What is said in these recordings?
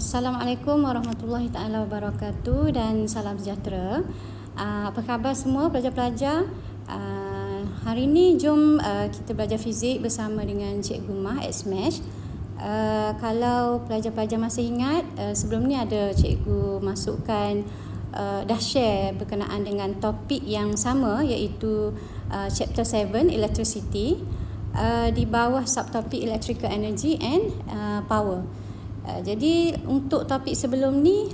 Assalamualaikum warahmatullahi taala wabarakatuh dan salam sejahtera. Apa khabar semua pelajar-pelajar? Hari ini jom kita belajar fizik bersama dengan Cikgu Mah at Smash. Kalau pelajar-pelajar masih ingat, sebelum ni ada cikgu masukkan dah share berkenaan dengan topik yang sama, iaitu chapter 7 electricity, di bawah subtopik electrical energy and power. Jadi untuk topik sebelum ni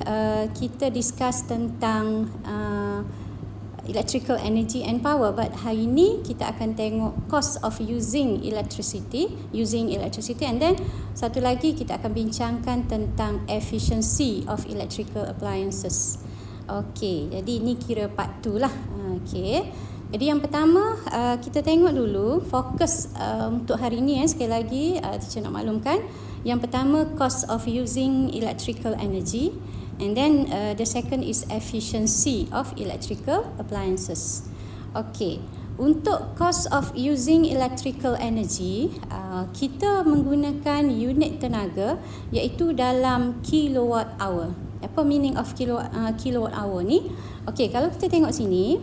kita discuss tentang electrical energy and power, but hari ni kita akan tengok cost of using electricity and then satu lagi kita akan bincangkan tentang efficiency of electrical appliances. Okey, jadi ini kira part 2 lah. Okey. Jadi yang pertama kita tengok dulu fokus untuk hari ni, sekali lagi teacher nak maklumkan. Yang pertama, cost of using electrical energy, and then the second is efficiency of electrical appliances. Okay, untuk cost of using electrical energy, kita menggunakan unit tenaga iaitu dalam kilowatt hour. Apa meaning of kilowatt hour ni? Okay, kalau kita tengok sini,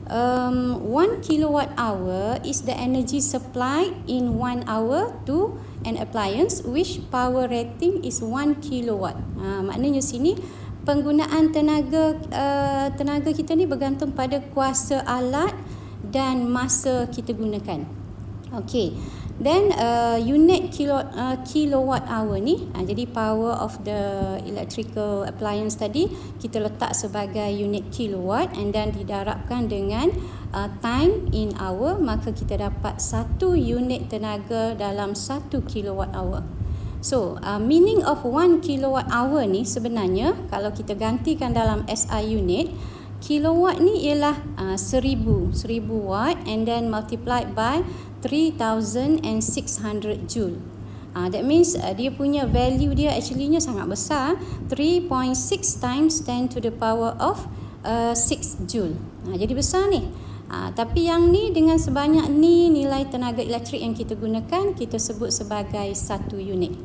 1 kilowatt hour is the energy supplied in 1 hour to an appliance which power rating is 1 kilowatt. Maknanya sini penggunaan tenaga kita ni bergantung pada kuasa alat dan masa kita gunakan. Okey. Then unit kilowatt hour ni, jadi power of the electrical appliance tadi kita letak sebagai unit kilowatt, and then didarabkan dengan time in hour, maka kita dapat 1 unit tenaga dalam 1 kilowatt hour. So meaning of 1 kilowatt hour ni sebenarnya kalau kita gantikan dalam SI unit, kilowatt ni ialah 1000 watt and then multiplied by 3600 joule. That means dia punya value dia actuallynya sangat besar, 3.6 times 10 to the power of 6 joule. Jadi besar ni. Tapi yang ni dengan sebanyak ni nilai tenaga elektrik yang kita gunakan, kita sebut sebagai 1 unit.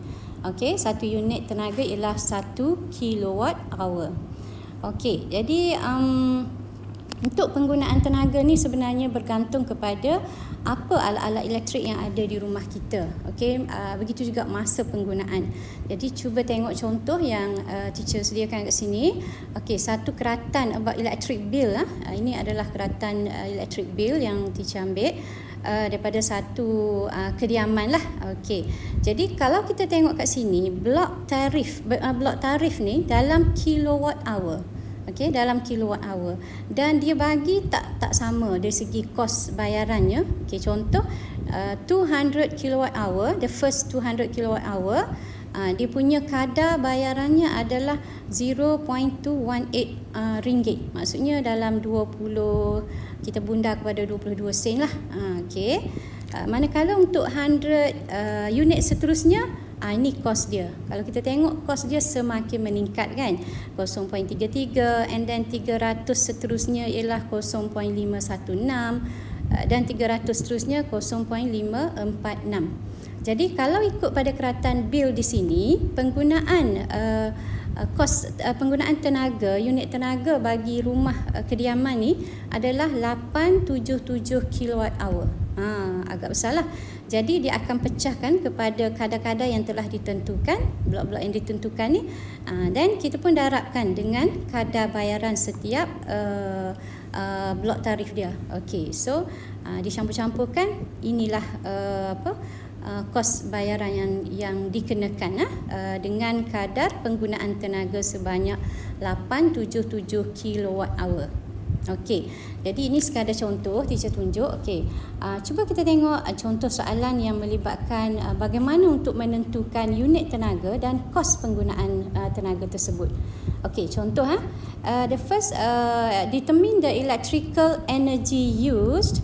Okey, 1 unit tenaga ialah 1 kilowatt hour. Okey, jadi untuk penggunaan tenaga ni sebenarnya bergantung kepada apa alat-alat elektrik yang ada di rumah kita. Okey, begitu juga masa penggunaan. Jadi cuba tengok contoh yang teacher sediakan kat sini. Okey, satu keratan about electric bill. Ini adalah keratan electric bill yang teacher ambil daripada satu kediaman lah. Okey. Jadi kalau kita tengok kat sini, blok tarif ni dalam kilowatt hour. Okey, dalam kilowatt hour, dan dia bagi tak sama dari segi kos bayarannya. Okey, contoh 200 kilowatt hour, the first 200 kilowatt hour, dia punya kadar bayarannya adalah 0.218 ringgit. Maksudnya dalam 20 kita bundar kepada 22 sen lah. Okey. Manakala untuk 100 unit seterusnya, ini kos dia. Kalau kita tengok kos dia semakin meningkat kan, 0.33, and then 300 seterusnya ialah 0.516, dan 300 seterusnya 0.546. Jadi kalau ikut pada keratan bil di sini, penggunaan penggunaan tenaga, unit tenaga bagi rumah kediaman ni adalah 877 kilowatt hour. Agak besarlah. Jadi dia akan pecahkan kepada kadar-kadar yang telah ditentukan, blok-blok yang ditentukan ni, dan kita pun darabkan dengan kadar bayaran setiap blok tarif dia. Okey, so dicampur-campurkan, inilah kos bayaran yang dikenakan dengan kadar penggunaan tenaga sebanyak 877 kilowatt hour. Okey, jadi ini sekadar contoh teacher tunjuk. Okey, cuba kita tengok contoh soalan yang melibatkan bagaimana untuk menentukan unit tenaga dan kos penggunaan tenaga tersebut. Okey, contoh the first determine the electrical energy used,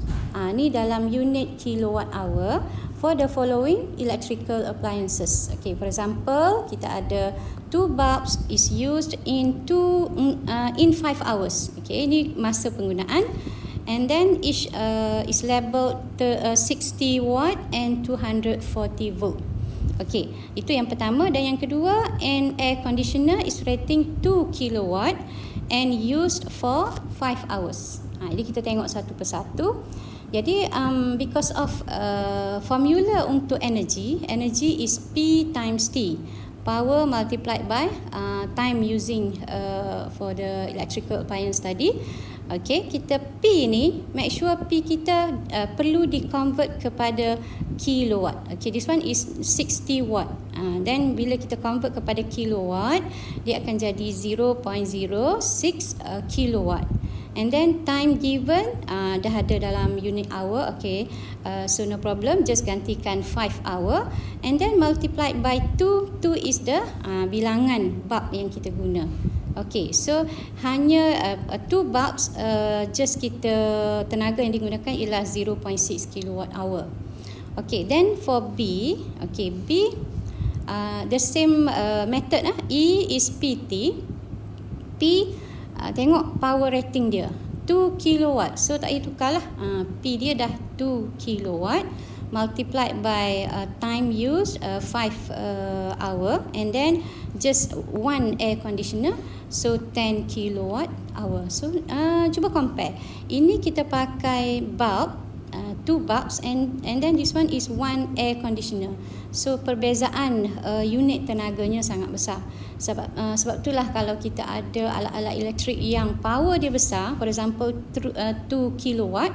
ni dalam unit kilowatt hour for the following electrical appliances. Okay, for example, kita ada 2 bulbs is used in 5 hours. Okay, ini masa penggunaan. And then each is labeled 60 watt and 240 volt. Okey, itu yang pertama. Dan yang kedua, an air conditioner is rating 2 kilowatt and used for 5 hours. Jadi kita tengok satu persatu. Jadi because of formula untuk energy is P times T, power multiplied by time using for the electrical appliance tadi. Okay, kita P ni, make sure P kita perlu di-convert kepada kilowatt. Okay, this one is 60 watt. Then bila kita convert kepada kilowatt, dia akan jadi 0.06 kilowatt. And then time given dah ada dalam unit hour. Okay, so no problem, just gantikan 5 hour. And then multiplied by 2. 2 is the bilangan bulb yang kita guna. Okay, so hanya 2 bulbs, just kita tenaga yang digunakan ialah 0.6 kilowatt hour. Okay, then for B, okay, B the same method. E is PT. P tengok power rating dia 2 kilowatt, so tak payah tukarlah. P dia dah 2 kilowatt multiplied by time used 5 hour, and then just one air conditioner, so 10 kilowatt hour. So cuba compare. Ini kita pakai bulb, 2 bulbs, and then this one is one air conditioner. So perbezaan unit tenaganya sangat besar. Sebab itulah kalau kita ada alat-alat elektrik yang power dia besar, for example 2 kilowatt,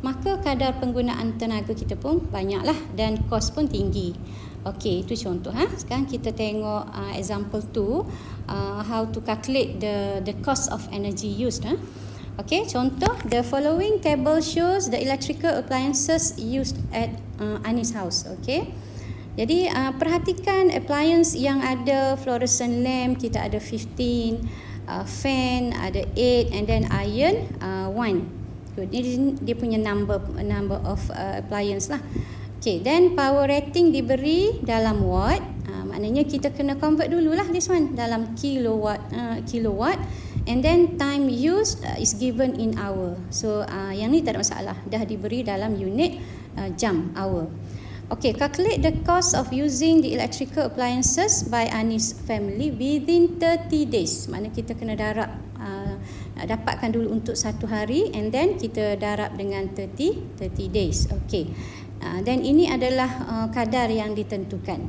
maka kadar penggunaan tenaga kita pun banyaklah dan kos pun tinggi. Okey, itu contoh. Sekarang kita tengok example 2, how to calculate the cost of energy used. Okey, contoh, the following table shows the electrical appliances used at Anis house. Okey, jadi perhatikan appliance yang ada fluorescent lamp, kita ada 15, fan ada 8, and then iron 1. Ini dia punya number of appliance lah. Okay, then power rating diberi dalam watt. Maknanya kita kena convert dululah this one dalam kilowatt. And then time used is given in hour. So yang ni tak ada masalah, dah diberi dalam unit jam, hour. Okay, calculate the cost of using the electrical appliances by Anis family within 30 days. Maknanya kita kena darab, dapatkan dulu untuk 1 hari, and then kita darab dengan 30 days. Okay, dan ini adalah kadar yang ditentukan.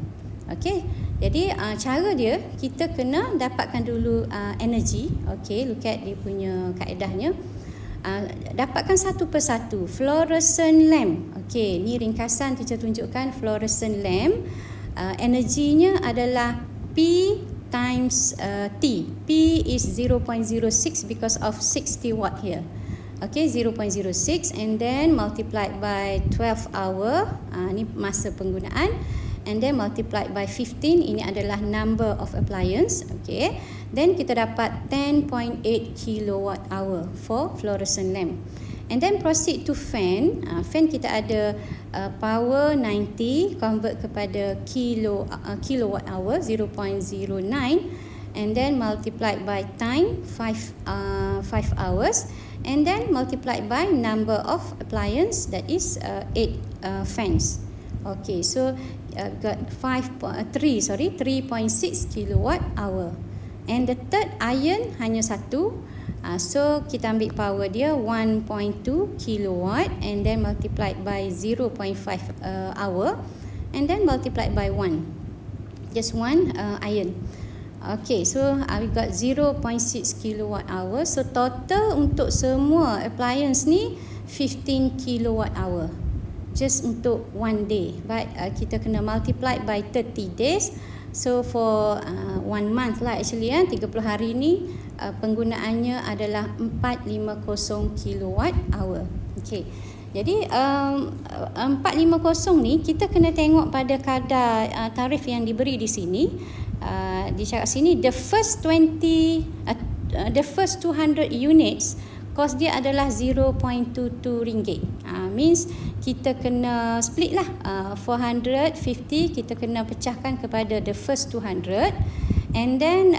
Okay, jadi cara dia, kita kena dapatkan dulu energy. Okay, look at dia punya kaedahnya. Dapatkan satu persatu. Fluorescent lamp. Okay, ni ringkasan teacher tunjukkan fluorescent lamp. Energinya adalah P times T. P is 0.06 because of 60 watt here. Okay, 0.06, and then multiplied by 12 hour. Ni masa penggunaan. And then multiplied by 15, ini adalah number of appliance. Okay, then kita dapat 10.8 kilowatt hour for fluorescent lamp. And then proceed to fan. Fan kita ada power 90, convert kepada kilowatt hour 0.09, and then multiplied by time 5 hours, and then multiplied by number of appliance, that is 8 fans. Okay, so got 3.6 kilowatt hour. And the third iron hanya satu. So kita ambil power dia 1.2 kilowatt, and then multiplied by 0.5 hour, and then multiplied by 1. Just one iron. Okay, so we got 0.6 kilowatt hour. So total untuk semua appliance ni 15 kilowatt hour. Just untuk one day, but kita kena multiply by 30 days. So for 1 month lah actually, 30 hari ni penggunaannya adalah 450 kilowatt hour. Okay, jadi 450 ni kita kena tengok pada kadar tarif yang diberi di sini. Di cakap sini the first 200 units kos dia adalah 0.22 ringgit. Means kita kena split lah, 450 kita kena pecahkan kepada the first 200, and then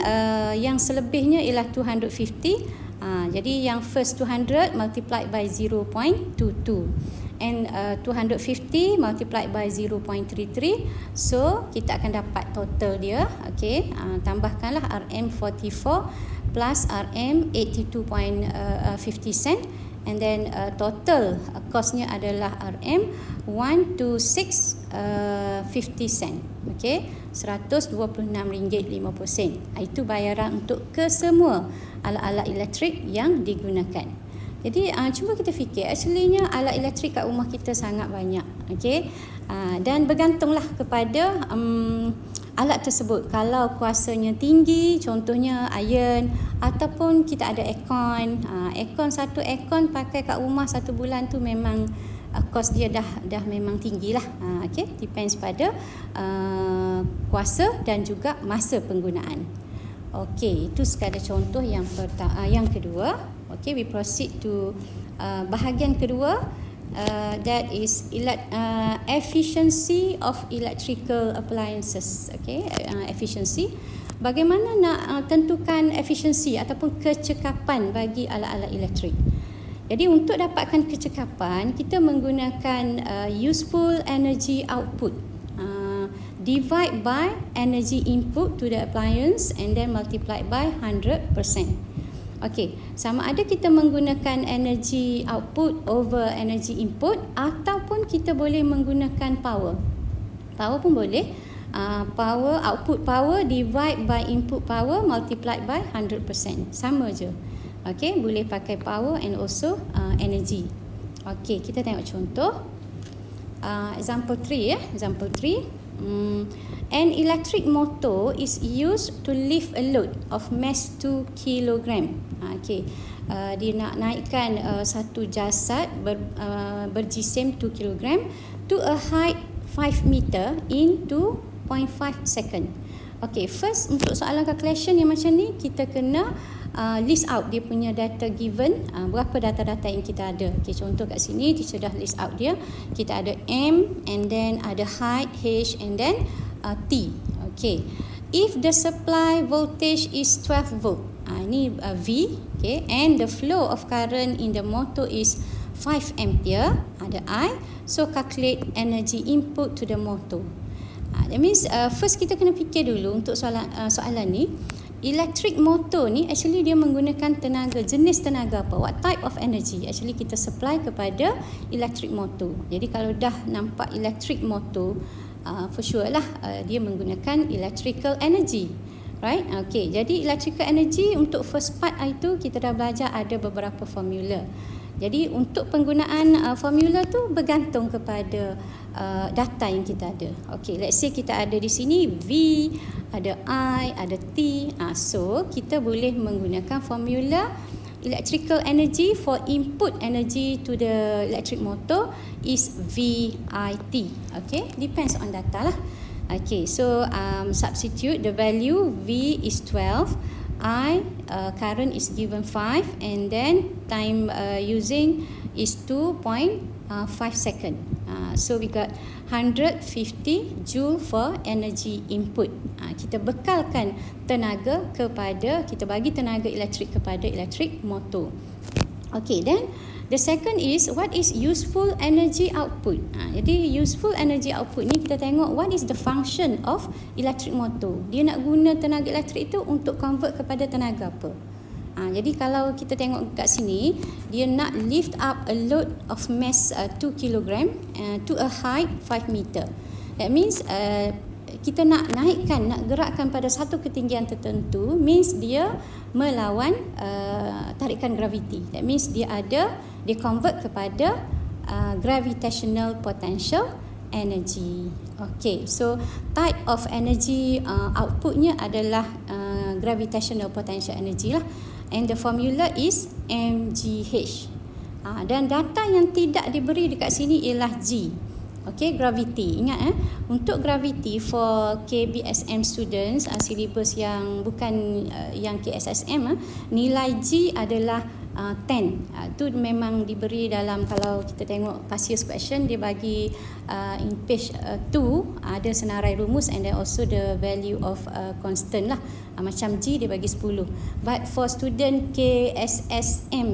yang selebihnya ialah 250. Jadi yang first 200 multiplied by 0.22, and 250 multiplied by 0.33, so kita akan dapat total dia. Okey, tambahkanlah RM44 plus RM 82.50 sen, and then total costnya adalah RM 126.50 sen. Okey, RM126.50. Itu bayaran untuk kesemua alat-alat elektrik yang digunakan. Jadi cuba kita fikir, actuallynya alat elektrik kat rumah kita sangat banyak. Okey, dan bergantunglah kepada alat tersebut. Kalau kuasanya tinggi, contohnya iron, ataupun kita ada aircon. Satu aircon pakai kat rumah 1 bulan tu memang kos dia dah memang tinggilah. Okey, depends pada kuasa dan juga masa penggunaan. Okey, itu sekadar contoh yang pertama. Yang kedua, okey, we proceed to bahagian kedua. That is efficiency of electrical appliances. Okay, efficiency. Bagaimana nak tentukan efisiensi ataupun kecekapan bagi alat-alat elektrik? Jadi untuk dapatkan kecekapan, kita menggunakan useful energy output. Divide by energy input to the appliance and then multiplied by 100%. Okey, sama ada kita menggunakan energy output over energy input ataupun kita boleh menggunakan power. Power pun boleh. Output power divide by input power multiplied by 100%. Sama je. Okey, boleh pakai power and also energy. Okey, kita tengok contoh. Example 3 ya. Example 3. An electric motor is used to lift a load of mass 2 kg. Okey, dia nak naikkan satu jasad berjisim 2 kg to a height 5 meter in 2.5 second. Okey, first untuk soalan calculation yang macam ni, kita kena list out dia punya data given, berapa data-data yang kita ada. Okey, contoh kat sini teacher dah list out dia. Kita ada M, and then ada height H, and then T. Okey, if the supply voltage is 12 volt, ini V, okay, and the flow of current in the motor is 5 ampere, ada I, so calculate energy input to the motor. That means first kita kena fikir dulu untuk soalan ni, electric motor ni actually dia menggunakan tenaga, jenis tenaga apa, what type of energy actually kita supply kepada electric motor. Jadi kalau dah nampak electric motor, for sure lah dia menggunakan electrical energy, right? Okay, jadi electrical energy untuk first part itu kita dah belajar ada beberapa formula. Jadi untuk penggunaan formula tu bergantung kepada data yang kita ada. Okay, let's say kita ada di sini V, ada I, ada T. So kita boleh menggunakan formula electrical energy for input energy to the electric motor is VIT. Okay, depends on data lah. Okay, so substitute the value V is 12, I current is given 5, and then time using is 2.5 second. So we got 150 joule for energy input. Kita bekalkan tenaga kepada, kita bagi tenaga elektrik kepada elektrik motor. Okay, then the second is what is useful energy output. Jadi useful energy output ni kita tengok what is the function of electric motor. Dia nak guna tenaga elektrik itu untuk convert kepada tenaga apa. Jadi kalau kita tengok kat sini, dia nak lift up a load of mass 2 kg to a height 5 meter. That means kita nak naikkan, nak gerakkan pada satu ketinggian tertentu, means dia melawan tarikan graviti. That means dia convert kepada gravitational potential energy. Okay, so type of energy outputnya adalah gravitational potential energy lah, and the formula is mgh. Dan data yang tidak diberi dekat sini ialah G. Okay, gravity. Ingat untuk gravity for KBSM students, syllabus yang bukan yang KSSM, nilai G adalah 10. Itu memang diberi dalam, kalau kita tengok past year's question, dia bagi in page 2 ada senarai rumus and then also the value of constant lah. Macam G dia bagi 10. But for student KSSM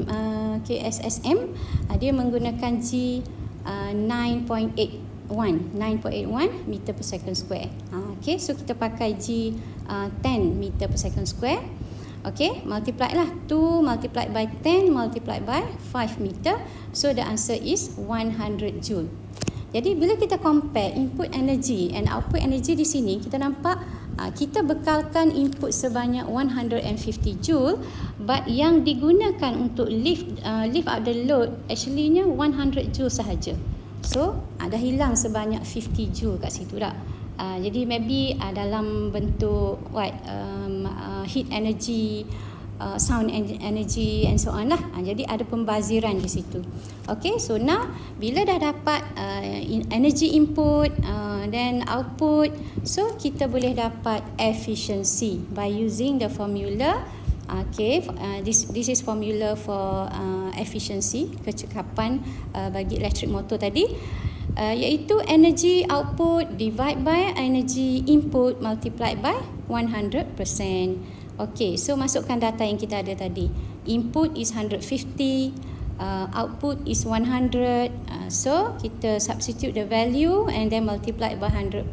dia menggunakan G 9.81 meter per second square. Okay, so kita pakai G 10 meter per second square. Okay, multiply lah 2 multiplied by 10 multiplied by 5 meter. So the answer is 100 joule. Jadi bila kita compare input energy and output energy di sini, kita nampak kita bekalkan input sebanyak 150 joule, but yang digunakan untuk lift up the load actually-nya 100 joule sahaja. So dah hilang sebanyak 50 joule kat situ dah. Jadi maybe dalam bentuk heat energy, sound energy and so on lah. Jadi ada pembaziran di situ. Okay, so now bila dah dapat energy input then output, so kita boleh dapat efficiency by using the formula. Okay, this is formula for efficiency, kecekapan bagi electric motor tadi, iaitu energy output divide by energy input multiplied by 100%. Okay, so masukkan data yang kita ada tadi. Input is 150, output is 100. So kita substitute the value and then multiply by 100%.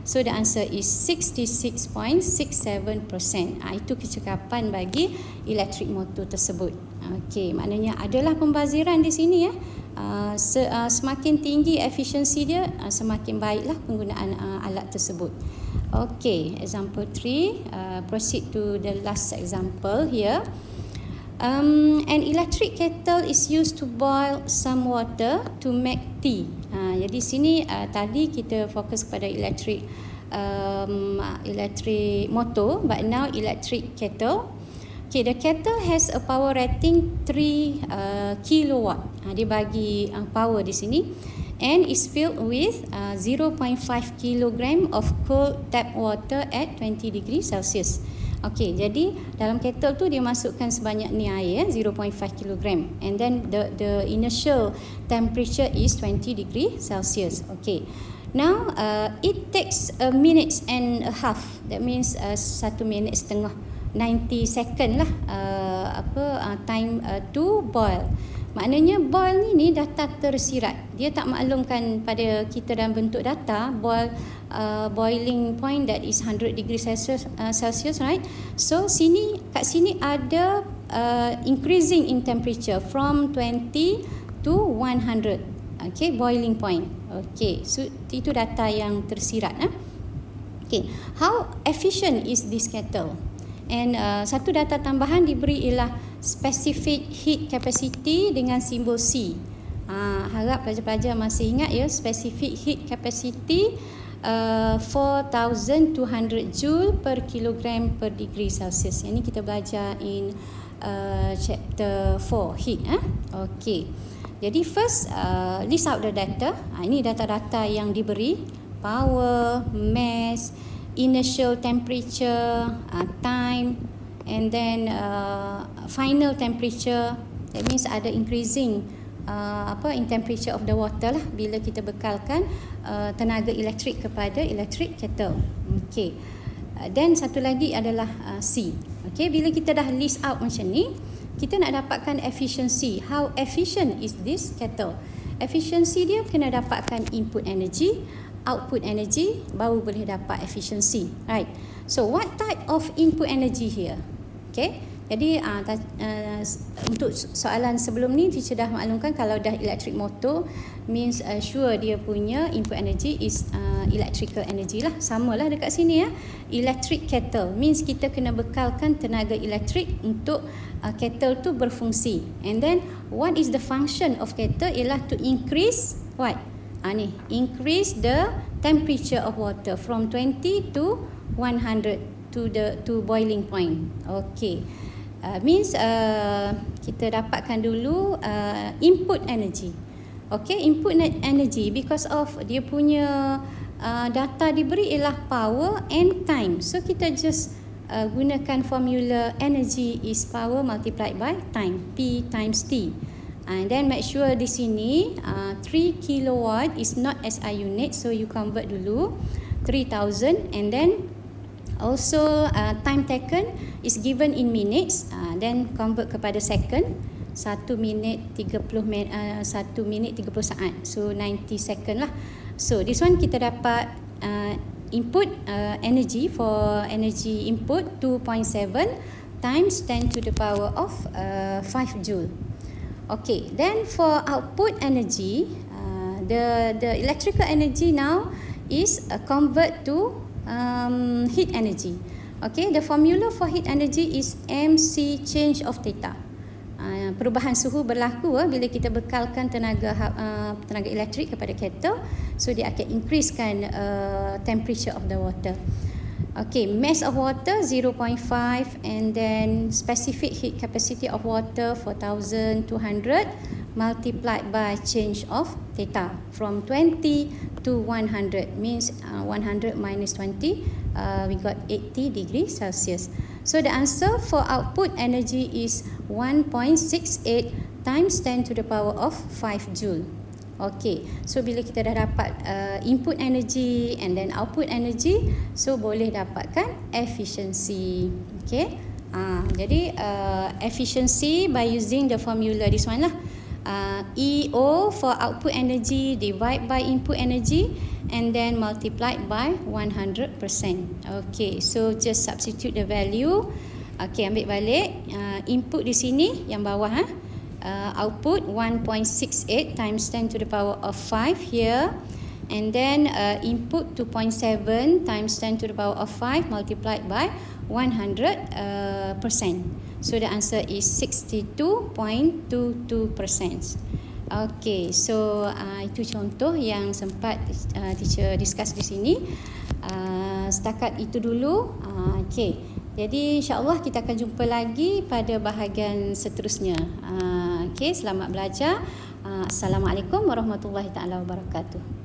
So the answer is 66.67%. Itu kecekapan bagi elektrik motor tersebut. Okey, maknanya adalah pembaziran di sini ya. Semakin tinggi efisiensi dia, semakin baiklah penggunaan alat tersebut. Okey, example 3. Proceed to the last example here. An electric kettle is used to boil some water to make tea. Jadi sini tadi kita fokus kepada electric motor, but now electric kettle. Okay, the kettle has a power rating 3 kilowatt. Dia bagi power di sini, and is filled with 0.5 kilogram of cold tap water at 20 degrees Celsius. Okey, jadi dalam kettle tu dia masukkan sebanyak ni air 0.5 kg, and then the initial temperature is 20 degree Celsius. Okey. Now it takes a minute and a half. That means 1 minit setengah, 90 second lah time to boil. Maknanya boil ni data tersirat. Dia tak maklumkan pada kita dalam bentuk data boiling point that is 100 degrees Celsius, right? So kat sini ada increasing in temperature from 20 to 100. Okay, boiling point. Okay, so itu data yang tersirat. Okay, how efficient is this kettle? And satu data tambahan diberi ialah specific heat capacity dengan simbol C. Harap pelajar-pelajar masih ingat ya, specific heat capacity 4,200 joule per kilogram per degree Celsius. Ini kita belajar in chapter 4 heat. Okay. Jadi first list out the data. Ini data-data yang diberi: power, mass, initial temperature, time, and then final temperature. That means ada increasing in temperature of the water lah bila kita bekalkan tenaga elektrik kepada electric kettle. Okay. Then satu lagi adalah C. Okay, bila kita dah list out macam ni, kita nak dapatkan efficiency. How efficient is this kettle? Efficiency dia kena dapatkan input energy, output energy, baru boleh dapat efficiency, right? So what type of input energy here? Okay, jadi untuk soalan sebelum ni teacher dah maklumkan kalau dah electric motor means sure dia punya input energy is electrical energy lah. Samalah dekat sini ya. Electric kettle means kita kena bekalkan tenaga elektrik untuk kettle tu berfungsi. And then what is the function of kettle ialah to increase what? Increase the temperature of water from 20 to 100 to boiling point. Okay. Means kita dapatkan dulu input energy. Okay, input energy because of dia punya data diberi ialah power and time. So kita just gunakan formula energy is power multiplied by time, P times T. And then make sure di sini 3 kilowatt is not SI unit, so you convert dulu 3000, and then also time taken is given in minutes, then convert kepada second. 1 minit 30 saat. So 90 second lah. So this one kita dapat input energy for energy input 2.7 times 10 to the power of 5 joule. Okay, then for output energy, the electrical energy now is convert to heat energy. Okay, the formula for heat energy is MC change of theta. Perubahan suhu berlaku bila kita bekalkan tenaga elektrik kepada kettle, so dia akan increasekan temperature of the water. Okay, mass of water 0.5 and then specific heat capacity of water 4200 multiplied by change of theta from 20 to 100 means 100 minus 20 we got 80 degrees Celsius. So the answer for output energy is 1.68 times 10 to the power of 5 joule. Okay, so bila kita dah dapat input energy and then output energy, so boleh dapatkan efficiency. Okay, jadi efficiency by using the formula this one lah. EO for output energy divide by input energy and then multiplied by 100%. Okay, so just substitute the value. Okay, ambil balik input di sini yang bawah output 1.68 times 10 to the power of 5 here, and then input 2.7 times 10 to the power of 5 multiplied by 100%. So the answer is 62.22%. Okay, so itu contoh yang sempat teacher discuss di sini. Setakat itu dulu. Okay, jadi insyaAllah kita akan jumpa lagi pada bahagian seterusnya. Okay, selamat belajar. Assalamualaikum warahmatullahi taala wabarakatuh.